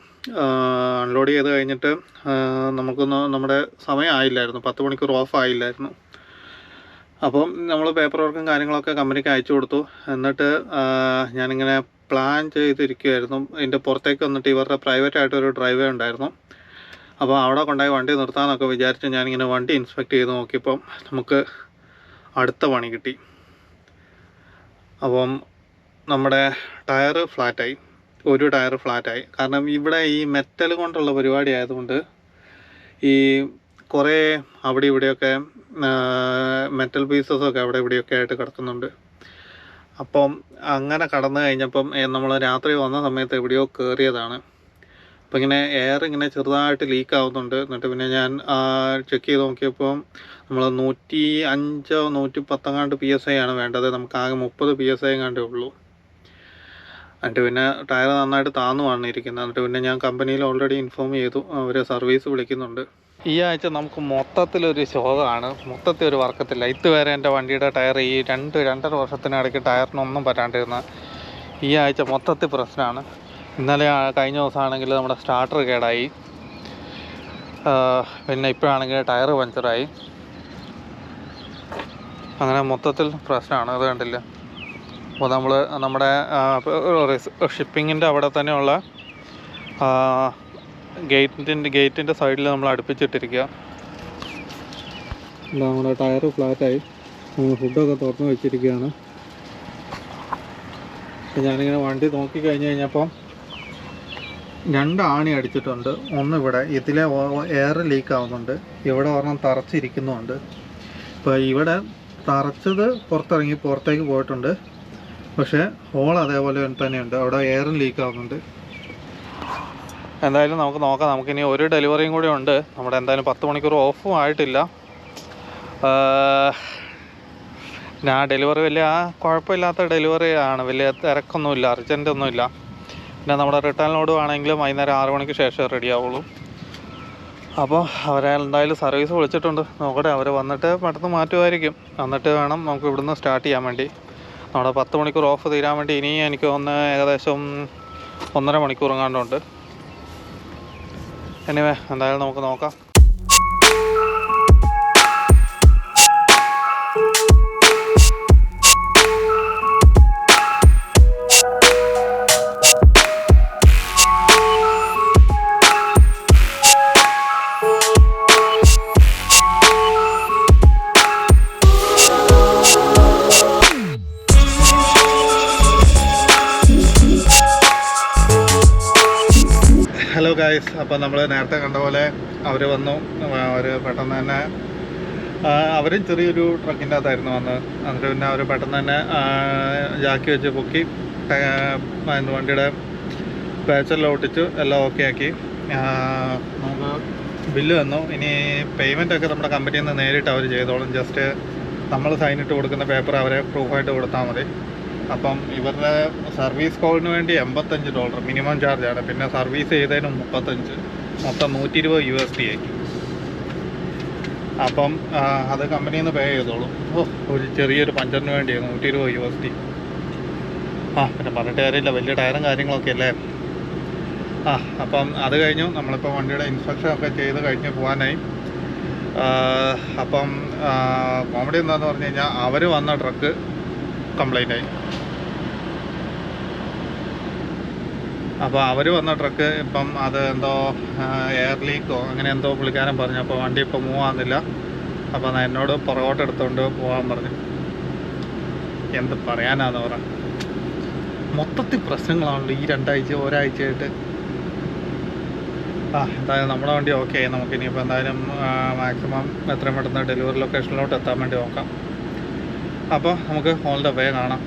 അൺലോഡ് ചെയ്ത് കഴിഞ്ഞിട്ട് നമ്മുടെ സമയം ആയില്ലായിരുന്നു, 10 മണിക്കൂർ ഓഫ് ആയില്ലായിരുന്നു. അപ്പം നമ്മൾ പേപ്പർ വർക്കും കാര്യങ്ങളൊക്കെ കമ്പനിക്ക് അയച്ചു കൊടുത്തു. എന്നിട്ട് ഞാനിങ്ങനെ പ്ലാൻ ചെയ്തിരിക്കുമായിരുന്നു. ഇതിൻ്റെ പുറത്തേക്ക് വന്നിട്ട് ഇവരുടെ പ്രൈവറ്റായിട്ടൊരു ഡ്രൈവേ ഉണ്ടായിരുന്നു. അപ്പോൾ അവിടെ കൊണ്ടുപോയി വണ്ടി നിർത്താമെന്നൊക്കെ വിചാരിച്ച് ഞാനിങ്ങനെ വണ്ടി ഇൻസ്പെക്ട് ചെയ്ത് നോക്കിയപ്പം നമുക്ക് അടുത്ത പണി കിട്ടി. അപ്പം നമ്മുടെ ടയർ ഫ്ലാറ്റായി, ഒരു ടയർ ഫ്ലാറ്റായി. കാരണം ഇവിടെ ഈ മെറ്റൽ കൊണ്ടുള്ള പരിപാടി ആയതുകൊണ്ട് ഈ കുറേ അവിടെ ഇവിടെയൊക്കെ മെറ്റൽ പീസസൊക്കെ അവിടെ ഇവിടെയൊക്കെ ആയിട്ട് കിടക്കുന്നുണ്ട്. അപ്പം അങ്ങനെ കടന്നു കഴിഞ്ഞപ്പം നമ്മൾ രാത്രി വന്ന സമയത്ത് എവിടെയോ കയറിയതാണ്. അപ്പം ഇങ്ങനെ എയർ ഇങ്ങനെ ചെറുതായിട്ട് ലീക്ക് ആവുന്നുണ്ട്. എന്നിട്ട് പിന്നെ ഞാൻ ചെക്ക് ചെയ്ത് നോക്കിയപ്പോൾ നമ്മൾ 105 110 PSI ആണ് വേണ്ടത്. നമുക്ക് ആകെ 30 PSI എങ്ങാണ്ടേ ഉള്ളൂ. എന്നിട്ട് പിന്നെ ടയർ നന്നായിട്ട് താന്നുമാണ് ഇരിക്കുന്നത്. എന്നിട്ട് പിന്നെ ഞാൻ കമ്പനിയിൽ ഓൾറെഡി ഇൻഫോം ചെയ്തു, അവർ സർവീസ് വിളിക്കുന്നുണ്ട്. ഈ ആഴ്ച നമുക്ക് മൊത്തത്തിലൊരു ശോകമാണ്, മൊത്തത്തിൽ ഒരു വർക്കത്തില്ല. ഇതുവരെ എൻ്റെ വണ്ടിയുടെ ടയർ ഈ 2-2.5 വർഷത്തിനിടയ്ക്ക് ടയറിനൊന്നും പറ്റാണ്ടിരുന്ന ഈ ആഴ്ച മൊത്തത്തിൽ പ്രശ്നമാണ്. ഇന്നലെ കഴിഞ്ഞ ദിവസമാണെങ്കിൽ നമ്മുടെ സ്റ്റാർട്ടർ കേടായി, പിന്നെ ഇപ്പോഴാണെങ്കിൽ ടയർ പഞ്ചറായി. അങ്ങനെ മൊത്തത്തിൽ പ്രശ്നമാണ്. അത് കണ്ടില്ല. അപ്പോൾ നമ്മൾ നമ്മുടെ ഷിപ്പിങ്ങിൻ്റെ അവിടെ തന്നെയുള്ള ഗേറ്റിൻ്റെ സൈഡിൽ നമ്മൾ അടുപ്പിച്ചിട്ടിരിക്കുക. നമ്മുടെ ടയർ ഫ്ലാറ്റായി, നമ്മൾ ഫുഡൊക്കെ തുറന്ന് വെച്ചിരിക്കുകയാണ്. ഞാനിങ്ങനെ വണ്ടി നോക്കി കഴിഞ്ഞപ്പം 2 ആണി അടിച്ചിട്ടുണ്ട്. ഒന്ന് ഇവിടെ ഇതിലെ എയർ ലീക്ക് ആവുന്നുണ്ട്, ഇവിടെ ഒരെണ്ണം തറച്ചിരിക്കുന്നുണ്ട്. ഇപ്പോൾ ഇവിടെ തറച്ചത് പുറത്തേക്ക് പോയിട്ടുണ്ട്, പക്ഷേ ഹോൾ അതേപോലെ തന്നെയുണ്ട്, അവിടെ എയറും ലീക്ക് ആവുന്നുണ്ട്. എന്തായാലും നമുക്ക് നോക്കാം. നമുക്കിനി ഒരു ഡെലിവറിയും കൂടി ഉണ്ട്. നമ്മുടെ എന്തായാലും 10 മണിക്കൂർ ഓഫും ആയിട്ടില്ല. ഞാൻ ഡെലിവറി വലിയ കുഴപ്പമില്ലാത്ത ഡെലിവറി ആണ്, വലിയ തിരക്കൊന്നുമില്ല, അർജൻറ്റൊന്നുമില്ല. പിന്നെ നമ്മുടെ റിട്ടേൺ ലോഡ് ആണെങ്കിലും വൈകുന്നേരം 6 മണിക്ക് ശേഷം റെഡി ആവുള്ളൂ. അപ്പോൾ അവരെ എന്തായാലും സർവീസ് വിളിച്ചിട്ടുണ്ട്. നോക്കട്ടെ, അവർ വന്നിട്ട് പെട്ടെന്ന് മാറ്റുമായിരിക്കും. എന്നിട്ട് വേണം നമുക്ക് ഇവിടുന്ന് സ്റ്റാർട്ട് ചെയ്യാൻ വേണ്ടി. നമ്മുടെ 10 മണിക്കൂർ ഓഫ് തീരാൻ വേണ്ടി ഇനി എനിക്ക് ഏകദേശം 1.5 മണിക്കൂർ എങ്ങാണ്ടുണ്ട്. എനിവേ, എന്തായാലും നമുക്ക് നോക്കാം. ഹലോ ഗായ്സ്, അപ്പോൾ നമ്മൾ നേരത്തെ കണ്ട പോലെ അവർ വന്നു. അവർ പെട്ടെന്ന് തന്നെ അവരും ചെറിയൊരു ട്രക്കിൻ്റെ അകത്തായിരുന്നു വന്നത്. എന്നിട്ട് പിന്നെ അവർ പെട്ടെന്ന് തന്നെ ജാക്കി വെച്ച് പൊക്കി വണ്ടിയുടെ പാച്ചെല്ലാം ഒട്ടിച്ച് എല്ലാം ഓക്കെ ആക്കി. നമുക്ക് ബില്ല് തന്നു. ഇനി പേയ്മെൻറ്റൊക്കെ നമ്മുടെ കമ്പനിയിൽ നിന്ന് നേരിട്ട് അവർ ചെയ്തോളും. ജസ്റ്റ് നമ്മൾ സൈനിട്ട് കൊടുക്കുന്ന പേപ്പർ അവരെ പ്രൂഫായിട്ട് കൊടുത്താൽ മതി. അപ്പം ഇവരുടെ സർവീസ് കോളിന് വേണ്ടി $85 മിനിമം ചാർജാണ്. പിന്നെ സർവീസ് ചെയ്തതിന് 35, മൊത്തം $120 ആയി. അപ്പം അത് കമ്പനിയിൽ നിന്ന് പേ ചെയ്തോളും. ഒരു ചെറിയൊരു പഞ്ചറിന് വേണ്ടിയാണ് $120. പിന്നെ പറഞ്ഞിട്ട് കാര്യമില്ല, വലിയ ടയറും കാര്യങ്ങളൊക്കെ അല്ലേ. അപ്പം അത് കഴിഞ്ഞു. നമ്മളിപ്പോൾ വണ്ടിയുടെ ഇൻസ്പെക്ഷൻ ഒക്കെ ചെയ്ത് കഴിഞ്ഞ് പോകാനായി. അപ്പം കോമഡി എന്താണെന്ന് പറഞ്ഞു കഴിഞ്ഞാൽ അവർ വന്ന ട്രക്ക് കംപ്ലൈൻ്റ് ആയി. അപ്പോൾ അവർ വന്ന ട്രക്ക് ഇപ്പം അത് എന്തോ എയർ ലീക്കോ അങ്ങനെ എന്തോ പുള്ളിക്കാരൻ പറഞ്ഞു. അപ്പോൾ വണ്ടി ഇപ്പോൾ മൂവ് ആകുന്നില്ല. അപ്പോൾ എന്നോട് പുറകോട്ട് എടുത്തുകൊണ്ട് പോകാൻ പറഞ്ഞു. എന്ത് പറയാനാന്ന് പറ, മൊത്തത്തിൽ പ്രശ്നങ്ങളാണല്ലോ ഈ 2 ഒരാഴ്ചയായിട്ട്. എന്തായാലും നമ്മുടെ വണ്ടി ഓക്കെ ആയി. നമുക്കിനിയിപ്പോൾ എന്തായാലും മാക്സിമം എത്രയും പെട്ടെന്ന് ഡെലിവറി ലൊക്കേഷനിലോട്ട് എത്താൻ വേണ്ടി നോക്കാം. അപ്പോൾ നമുക്ക് ഓൾ ദ വേ കാണാം.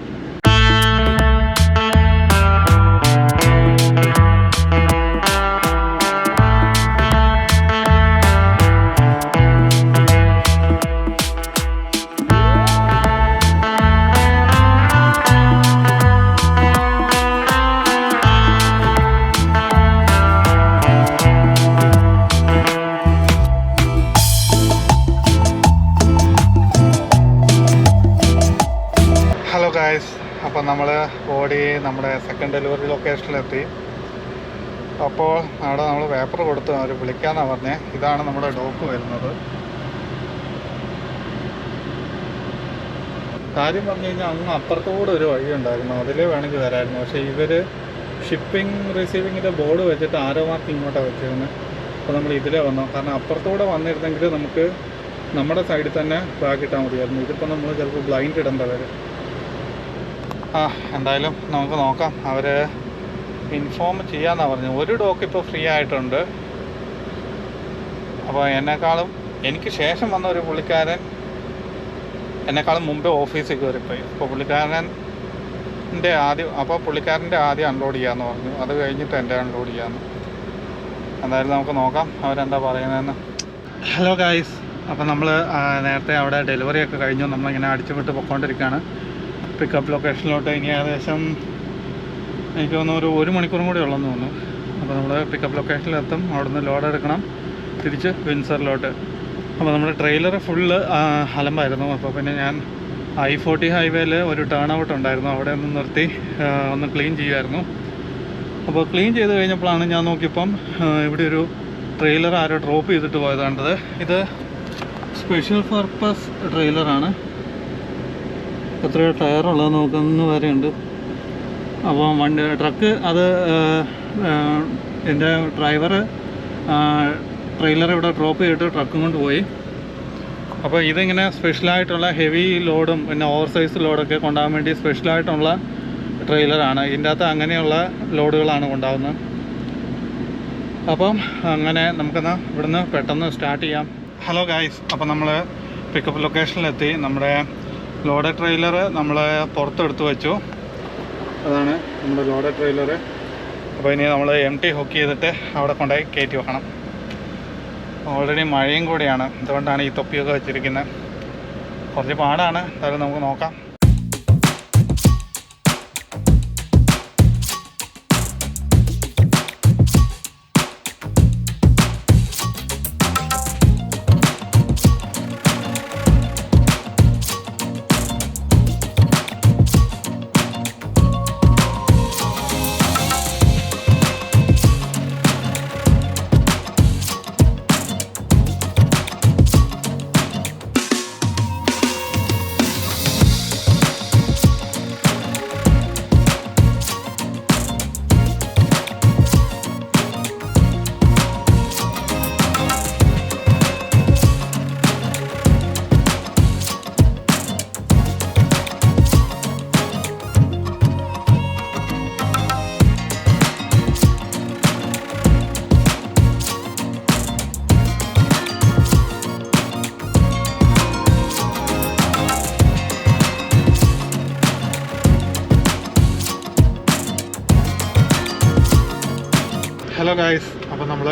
നമ്മുടെ സെക്കൻഡ് ഡെലിവറി ലൊക്കേഷനിലെത്തി. അപ്പോൾ അവിടെ നമ്മൾ പേപ്പർ കൊടുത്തു, അവർ വിളിക്കാമെന്നാണ് പറഞ്ഞത്. ഇതാണ് നമ്മുടെ ഡോക്ക് വരുന്നത്. കാര്യം പറഞ്ഞു കഴിഞ്ഞാൽ അങ്ങ് അപ്പുറത്തുകൂടെ ഒരു വഴി ഉണ്ടായിരുന്നു, അതിലേ വേണമെങ്കിൽ വരായിരുന്നു. പക്ഷേ ഇവർ ഷിപ്പിംഗ് റിസീവിങ്ങിൻ്റെ ബോർഡ് വെച്ചിട്ട് ആരോ മാർക്ക് ഇങ്ങോട്ടാണ് വെച്ചിരുന്നത്. അപ്പോൾ നമ്മൾ ഇതിലേ വന്നു. കാരണം അപ്പുറത്തുകൂടെ വന്നിരുന്നെങ്കിൽ നമുക്ക് നമ്മുടെ സൈഡിൽ തന്നെ ബാഗ് ഇട്ടാൽ മതിയായിരുന്നു. ഇതിപ്പോൾ നമ്മൾ ചിലപ്പോൾ ബ്ലൈൻഡ് ഇടേണ്ട വരും. എന്തായാലും നമുക്ക് നോക്കാം. അവർ ഇൻഫോം ചെയ്യാമെന്നാണ് പറഞ്ഞത്. ഒരു ഡോക്ക് ഇപ്പോൾ ഫ്രീ ആയിട്ടുണ്ട്. അപ്പോൾ എനിക്ക് ശേഷം വന്ന ഒരു പുള്ളിക്കാരൻ എന്നെക്കാളും മുമ്പേ ഓഫീസിൽ കയറിപ്പോയി. അപ്പോൾ പുള്ളിക്കാരൻ്റെ ആദ്യം അൺലോഡ് ചെയ്യാമെന്ന് പറഞ്ഞു. അത് കഴിഞ്ഞിട്ട് എൻ്റെ അൺലോഡ് ചെയ്യാമെന്ന്. എന്തായാലും നമുക്ക് നോക്കാം അവരെന്താ പറയുന്നതെന്ന്. ഹലോ ഗായ്സ്, അപ്പോൾ നമ്മൾ നേരത്തെ അവിടെ ഡെലിവറി ഒക്കെ കഴിഞ്ഞു. നമ്മളിങ്ങനെ അടിച്ചു വിട്ട് പൊയ്ക്കൊണ്ടിരിക്കുകയാണ് പിക്കപ്പ് ലൊക്കേഷനിലോട്ട്. ഇനി ഏകദേശം എനിക്ക് തോന്നുന്നു ഒരു മണിക്കൂറും കൂടി ഉള്ളെന്ന് തോന്നുന്നു. അപ്പോൾ നമ്മൾ പിക്കപ്പ് ലൊക്കേഷനിലെത്തും. അവിടെ നിന്ന് ലോഡ് എടുക്കണം തിരിച്ച് വിൻസറിലോട്ട്. അപ്പോൾ നമ്മുടെ ട്രെയിലർ ഫുള്ള് അലമ്പായിരുന്നു. അപ്പോൾ പിന്നെ ഞാൻ I-40 ഹൈവേയിൽ ഒരു ടേൺ ഔട്ട് ഉണ്ടായിരുന്നു, അവിടെ ഒന്ന് നിർത്തി ഒന്ന് ക്ലീൻ ചെയ്യുമായിരുന്നു. അപ്പോൾ ക്ലീൻ ചെയ്ത് കഴിഞ്ഞപ്പോഴാണ് ഞാൻ നോക്കിയപ്പം ഇവിടെ ഒരു ട്രെയിലർ ആരോ ഡ്രോപ്പ് ചെയ്തിട്ട് പോയതാണ്ടത്. ഇത് സ്പെഷ്യൽ പർപ്പസ് ട്രെയിലറാണ്. എത്രയോ ടയറുള്ളത് നോക്കുന്ന വരെയുണ്ട്. അപ്പോൾ ട്രക്ക് അത് എൻ്റെ ഡ്രൈവർ ട്രെയിലർ ഇവിടെ ഡ്രോപ്പ് ചെയ്തിട്ട് ട്രക്കും കൊണ്ട് പോയി. അപ്പോൾ ഇതിങ്ങനെ സ്പെഷ്യലായിട്ടുള്ള ഹെവി ലോഡും പിന്നെ ഓവർ സൈസ് ലോഡൊക്കെ കൊണ്ടുപോകാൻ വേണ്ടി സ്പെഷ്യലായിട്ടുള്ള ട്രെയിലറാണ്. ഇതിൻ്റെ അകത്ത് അങ്ങനെയുള്ള ലോഡുകളാണ് കൊണ്ടുപോകുന്നത്. അപ്പം അങ്ങനെ നമുക്കെന്നാൽ ഇവിടുന്ന് പെട്ടെന്ന് സ്റ്റാർട്ട് ചെയ്യാം. ഹലോ ഗായ്സ്, അപ്പോൾ നമ്മൾ പിക്കപ്പ് ലൊക്കേഷനിലെത്തി. നമ്മുടെ ലോഡ് ട്രെയിലർ നമ്മൾ പുറത്തെടുത്ത് വെച്ചു. അതാണ് നമ്മുടെ ലോഡ് ട്രെയിലർ. അപ്പോൾ ഇനി നമ്മൾ empty ഹുക്ക് ചെയ്തിട്ട് അവിടെ കൊണ്ടുപോയി കയറ്റി വെക്കണം. ഓൾറെഡി മഴയും കൂടിയാണ്, അതുകൊണ്ടാണ് ഈ തൊപ്പിയൊക്കെ വെച്ചിരിക്കുന്നത്. കുറച്ച് പാടാണ്, എന്തായാലും നമുക്ക് നോക്കാം. ഹലോ ഗായ്സ്, അപ്പോൾ നമ്മൾ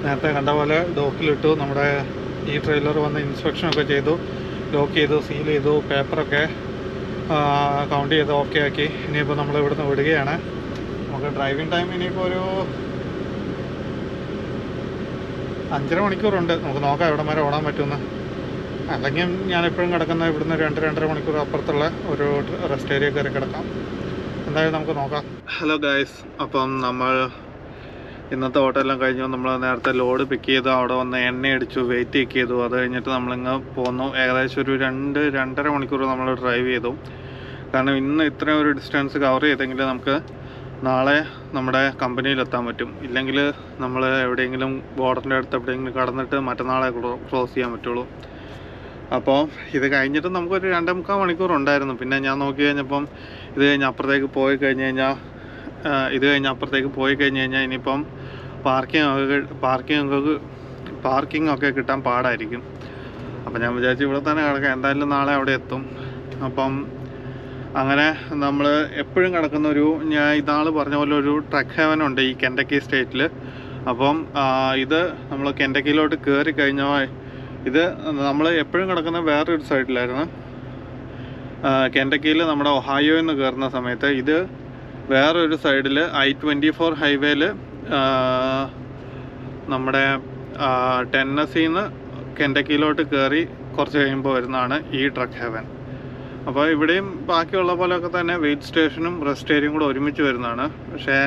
നേരത്തെ കണ്ട പോലെ ഡോക്കിലിട്ടു. നമ്മുടെ ഈ ട്രെയിലർ വന്ന് ഇൻസ്പെക്ഷനൊക്കെ ചെയ്തു, ലോക്ക് ചെയ്തു, സീൽ ചെയ്തു, പേപ്പറൊക്കെ കൗണ്ട് ചെയ്ത് ഓക്കെ ആക്കി. ഇനിയിപ്പോൾ നമ്മൾ ഇവിടുന്ന് വിടുകയാണ്. നമുക്ക് ഡ്രൈവിംഗ് ടൈം ഇനിയിപ്പോൾ ഒരു 5.5 മണിക്കൂറുണ്ട്. നമുക്ക് നോക്കാം എവിടെ വരെ ഓടാൻ പറ്റുമെന്ന്. അല്ലെങ്കിൽ ഞാൻ എപ്പോഴും കിടക്കുന്ന ഇവിടുന്ന് 2-2.5 മണിക്കൂർ അപ്പുറത്തുള്ള ഒരു റെസ്റ്റ് ഏരിയ കയറി കിടക്കാം. എന്തായാലും നമുക്ക് നോക്കാം. ഹലോ ഗായ്സ്, അപ്പം നമ്മൾ ഇന്നത്തെ ഓട്ടമെല്ലാം കഴിഞ്ഞു. നമ്മൾ നേരത്തെ ലോഡ് പിക്ക് ചെയ്തു, അവിടെ വന്ന് എണ്ണ അടിച്ചു, വെയിറ്റ് ചെക്ക് ചെയ്തു. അത് കഴിഞ്ഞിട്ട് നമ്മളിങ്ങ് പോന്നു. ഏകദേശം ഒരു 2-2.5 മണിക്കൂർ നമ്മൾ ഡ്രൈവ് ചെയ്തു. കാരണം ഇന്ന് ഇത്രയും ഒരു ഡിസ്റ്റൻസ് കവർ ചെയ്തെങ്കിൽ നമുക്ക് നാളെ നമ്മുടെ കമ്പനിയിലെത്താൻ പറ്റും. ഇല്ലെങ്കിൽ നമ്മൾ എവിടെയെങ്കിലും ബോർഡറിൻ്റെ അടുത്ത് എവിടെയെങ്കിലും കടന്നിട്ട് മറ്റന്നാളെ ക്ലോസ് ചെയ്യാൻ പറ്റുള്ളൂ. അപ്പോൾ ഇത് കഴിഞ്ഞിട്ട് നമുക്കൊരു 2.25 മണിക്കൂർ ഉണ്ടായിരുന്നു. പിന്നെ ഞാൻ നോക്കി കഴിഞ്ഞപ്പം ഇത് കഴിഞ്ഞ് അപ്പുറത്തേക്ക് പോയി കഴിഞ്ഞ് കഴിഞ്ഞാൽ ഇനിയിപ്പം പാർക്കിംഗ് ഒക്കെ കിട്ടാൻ പാടായിരിക്കും. അപ്പം ഞാൻ വിചാരിച്ചു ഇവിടെ തന്നെ കിടക്കാം, എന്തായാലും നാളെ അവിടെ എത്തും. അപ്പം അങ്ങനെ നമ്മൾ എപ്പോഴും കിടക്കുന്ന ഞാൻ ഇന്നാൾ പറഞ്ഞ പോലെ ഒരു ട്രക്ക് ഹെവൻ ഉണ്ട് ഈ കെൻറ്റക്കി സ്റ്റേറ്റിൽ. അപ്പം ഇത് നമ്മൾ കെൻറ്റക്കിയിലോട്ട് കയറി കഴിഞ്ഞാൽ ഇത് നമ്മൾ എപ്പോഴും കിടക്കുന്ന വേറൊരു സൈഡിലായിരുന്നു. കെൻറ്റക്കിയിൽ നമ്മുടെ ഒഹായോയിൽ നിന്ന് കയറുന്ന സമയത്ത് ഇത് വേറൊരു സൈഡിൽ I-24 ഹൈവേയിൽ നമ്മുടെ ടെന്നസിയിൽ നിന്ന് കെൻറ്റക്കിയിലോട്ട് കയറി കുറച്ച് കഴിയുമ്പോൾ വരുന്നതാണ് ഈ ട്രക്ക് ഹെവൻ. അപ്പോൾ ഇവിടെയും ബാക്കിയുള്ള പോലെയൊക്കെ തന്നെ വെയിറ്റ് സ്റ്റേഷനും റെസ്റ്റ് ഏരിയയും കൂടെ ഒരുമിച്ച് വരുന്നതാണ്. പക്ഷേ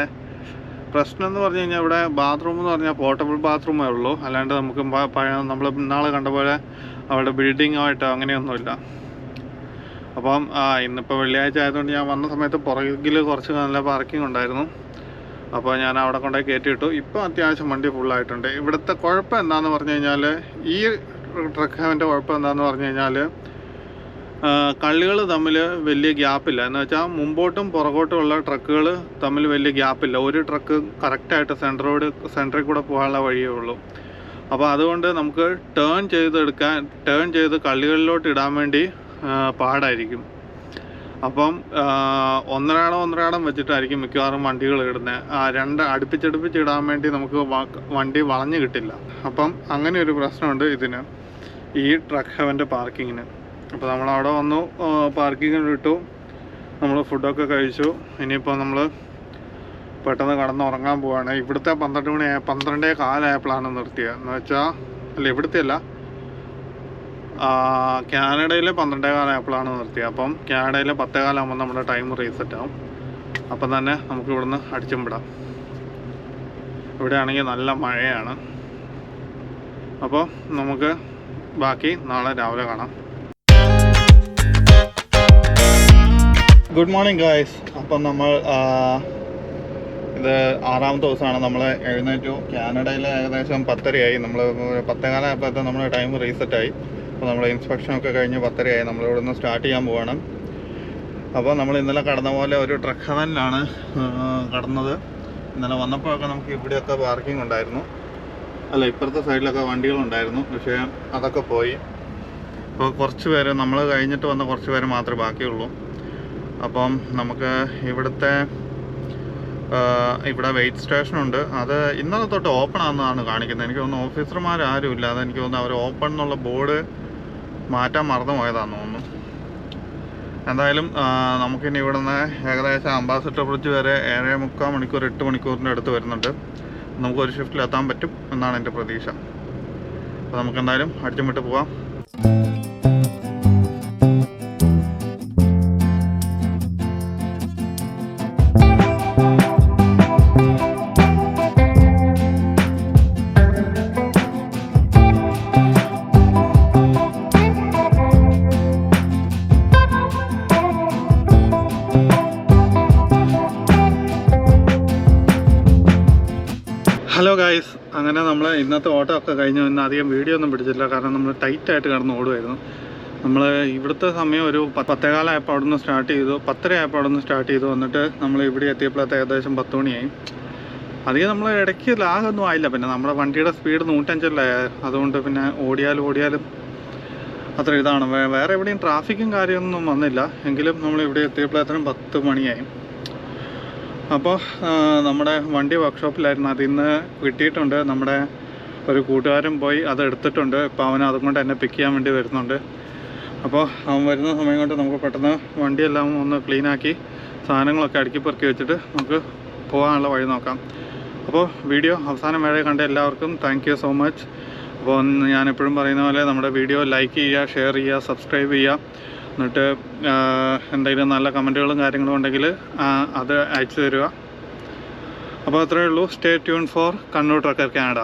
പ്രശ്നം എന്ന് പറഞ്ഞു കഴിഞ്ഞാൽ ഇവിടെ ബാത്റൂം എന്ന് പറഞ്ഞാൽ പോർട്ടബിൾ ബാത്റൂമേ ഉള്ളൂ. അല്ലാണ്ട് നമുക്ക് നമ്മൾ ഇന്നാളെ കണ്ട പോലെ അവിടെ ബിൽഡിങ്ങായിട്ടോ അങ്ങനെയൊന്നുമില്ല. അപ്പം ഇന്നിപ്പോൾ വെള്ളിയാഴ്ച ആയതുകൊണ്ട് ഞാൻ വന്ന സമയത്ത് പുറകിൽ കുറച്ച് നല്ല പാർക്കിംഗ് ഉണ്ടായിരുന്നു. അപ്പോൾ ഞാൻ അവിടെ കൊണ്ടുപോയി കയറ്റിയിട്ടു. ഇപ്പോൾ അത്യാവശ്യം വണ്ടി ഫുള്ളായിട്ടുണ്ട്. ഇവിടുത്തെ കുഴപ്പം എന്താണെന്ന് പറഞ്ഞു കഴിഞ്ഞാൽ, ഈ ട്രക്ക് ഹെവൻ്റെ കുഴപ്പം എന്താണെന്ന് പറഞ്ഞു കഴിഞ്ഞാൽ, കള്ളികൾ തമ്മിൽ വലിയ ഗ്യാപ്പില്ല. എന്ന് വെച്ചാൽ മുമ്പോട്ടും പുറകോട്ടുമുള്ള ട്രക്കുകൾ തമ്മിൽ വലിയ ഗ്യാപ്പില്ല. ഒരു ട്രക്ക് കറക്റ്റായിട്ട് സെൻറ്ററിൽ കൂടെ പോകാനുള്ള വഴിയേ ഉള്ളൂ. അപ്പോൾ അതുകൊണ്ട് നമുക്ക് ടേൺ ചെയ്ത് കള്ളികളിലോട്ട് ഇടാൻ വേണ്ടി പാടായിരിക്കും. അപ്പം ഒന്നരാടം വെച്ചിട്ടായിരിക്കും മിക്കവാറും വണ്ടികൾ ഇടുന്നത്. അടുപ്പിച്ചടുപ്പിച്ച് ഇടാൻ വേണ്ടി നമുക്ക് വണ്ടി വളഞ്ഞു കിട്ടില്ല. അപ്പം അങ്ങനെ ഒരു പ്രശ്നമുണ്ട് ഇതിന്, ഈ ട്രക്ക് ഹെവൻ്റെ പാർക്കിങ്ങിന്. അപ്പോൾ നമ്മളവിടെ വന്നു, പാർക്കിങ്ങിൽ ഇട്ടു, നമ്മൾ ഫുഡൊക്കെ കഴിച്ചു. ഇനിയിപ്പോൾ നമ്മൾ പെട്ടെന്ന് കടന്നുറങ്ങാൻ പോവാണ്. ഇവിടുത്തെ 12:15 ആയപ്പോഴാണ് നിർത്തിയത്. എന്ന് വെച്ചാൽ ഇവിടുത്തെ അല്ല, കാനഡയിലെ 12:15 ആയപ്പോഴാണ് നിർത്തിയത്. അപ്പം കാനഡയിലെ 10:15 ആകുമ്പോൾ നമ്മുടെ ടൈം റീസെറ്റ് ആവും. അപ്പം തന്നെ നമുക്ക് ഇവിടുന്ന് അടിച്ചും വിടാം. ഇവിടെ ആണെങ്കിൽ നല്ല മഴയാണ്. അപ്പോൾ നമുക്ക് ബാക്കി നാളെ രാവിലെ കാണാം. Good morning guys. അപ്പം നമ്മൾ ഇത് 6ാമത്തെ ദിവസമാണ്. നമ്മൾ എഴുന്നേറ്റു. കാനഡയിൽ ഏകദേശം 10:30 നമ്മൾ 10:15 ആയപ്പോഴത്തെ നമ്മുടെ ടൈം റീസെറ്റായി. അപ്പോൾ നമ്മൾ ഇൻസ്പെക്ഷനൊക്കെ കഴിഞ്ഞ് 10:30 നമ്മൾ ഇവിടെ നിന്ന് സ്റ്റാർട്ട് ചെയ്യാൻ പോവാണ്. അപ്പോൾ നമ്മൾ ഇന്നലെ കടന്ന പോലെ ഒരു ട്രക്ക് ഹെവനിലാണ് കടന്നത്. ഇന്നലെ വന്നപ്പോഴൊക്കെ നമുക്ക് ഇവിടെയൊക്കെ പാർക്കിംഗ് ഉണ്ടായിരുന്നു. അല്ല, ഇപ്പുറത്തെ സൈഡിലൊക്കെ വണ്ടികളുണ്ടായിരുന്നു. പക്ഷേ അതൊക്കെ പോയി. അപ്പോൾ കുറച്ച് പേര്, നമ്മൾ കഴിഞ്ഞിട്ട് വന്ന കുറച്ച് പേര് മാത്രമേ ബാക്കിയുള്ളൂ. അപ്പം നമുക്ക് ഇവിടെ വെയിറ്റ് സ്റ്റേഷനുണ്ട്. അത് ഇന്നലെ തൊട്ട് ഓപ്പൺ ആണെന്നാണ് കാണിക്കുന്നത്. എനിക്ക് തോന്നുന്നു ഓഫീസർമാരും ഇല്ല. അതെനിക്ക് തോന്നുന്നു അവർ ഓപ്പൺ എന്നുള്ള ബോർഡ് മാറ്റാൻ മറന്നു പോയതാണെന്ന് തോന്നുന്നു. എന്തായാലും നമുക്കിനി ഇവിടെ നിന്ന് ഏകദേശം അംബാസഡർ ബ്രിഡ്ജ് വരെ 7.25 മണിക്കൂർ 8 മണിക്കൂറിൻ്റെ അടുത്ത് വരുന്നുണ്ട്. നമുക്കൊരു ഷിഫ്റ്റിൽ എത്താൻ പറ്റും എന്നാണ് എൻ്റെ പ്രതീക്ഷ. അപ്പോൾ നമുക്കെന്തായാലും അടിച്ചുമിട്ട് പോവാം. ഹലോ ഗായ്സ്, അങ്ങനെ നമ്മൾ ഇന്നത്തെ ഓട്ടോ ഒക്കെ കഴിഞ്ഞു. ഇന്ന് അധികം വീഡിയോ ഒന്നും പിടിച്ചില്ല, കാരണം നമ്മൾ ടൈറ്റായിട്ട് കിടന്ന് ഓടുമായിരുന്നു. നമ്മൾ ഇവിടുത്തെ സമയം ഒരു 10:15 ആയപ്പോൾ അവിടെ നിന്ന് സ്റ്റാർട്ട് ചെയ്തു. 10:30 ആയപ്പോൾ അവിടെ നിന്ന് സ്റ്റാർട്ട് ചെയ്തു. എന്നിട്ട് നമ്മൾ ഇവിടെ എത്തിയപ്പോഴത്തെ ഏകദേശം 10 മണിയായി. അധികം നമ്മൾ ഇടയ്ക്ക് ലാഗൊന്നും ആയില്ല. പിന്നെ നമ്മുടെ വണ്ടിയുടെ സ്പീഡ് 105 അതുകൊണ്ട് പിന്നെ ഓടിയാലും അത്ര ഇതാണ്. വേറെ എവിടെയും ട്രാഫിക്കും കാര്യമൊന്നും വന്നില്ല. എങ്കിലും നമ്മൾ ഇവിടെ എത്തിയപ്പോഴത്തേനും 10 മണിയായി. അപ്പോൾ നമ്മുടെ വണ്ടി വർക്ക്ഷോപ്പിലായിരുന്നു. അതിന്ന് കിട്ടിയിട്ടുണ്ട്. നമ്മുടെ ഒരു കൂട്ടുകാരൻ പോയി അത് എടുത്തിട്ടുണ്ട്. ഇപ്പോൾ അവൻ അതുകൊണ്ട് എന്നെ പിക്ക് ചെയ്യാൻ വേണ്ടി വരുന്നുണ്ട്. അപ്പോൾ അവൻ വരുന്ന സമയം കൊണ്ട് നമുക്ക് പെട്ടെന്ന് വണ്ടിയെല്ലാം ഒന്ന് ക്ലീനാക്കി സാധനങ്ങളൊക്കെ അടുക്കി പെറുക്കി വെച്ചിട്ട് നമുക്ക് പോകാനുള്ള വഴി നോക്കാം. അപ്പോൾ വീഡിയോ അവസാനം വരെ കണ്ട എല്ലാവർക്കും താങ്ക് യു സോ മച്ച്. അപ്പോൾ ഞാനെപ്പോഴും പറയുന്ന പോലെ നമ്മുടെ വീഡിയോ ലൈക്ക് ചെയ്യുക, ഷെയർ ചെയ്യുക, സബ്സ്ക്രൈബ് ചെയ്യുക. എന്നിട്ട് എന്തെങ്കിലും നല്ല കമൻറ്റുകളും കാര്യങ്ങളും ഉണ്ടെങ്കിൽ അത് അയച്ചു തരിക. അപ്പോൾ അത്രയേ ഉള്ളൂ. Stay tune four Kannur Trekker Canada.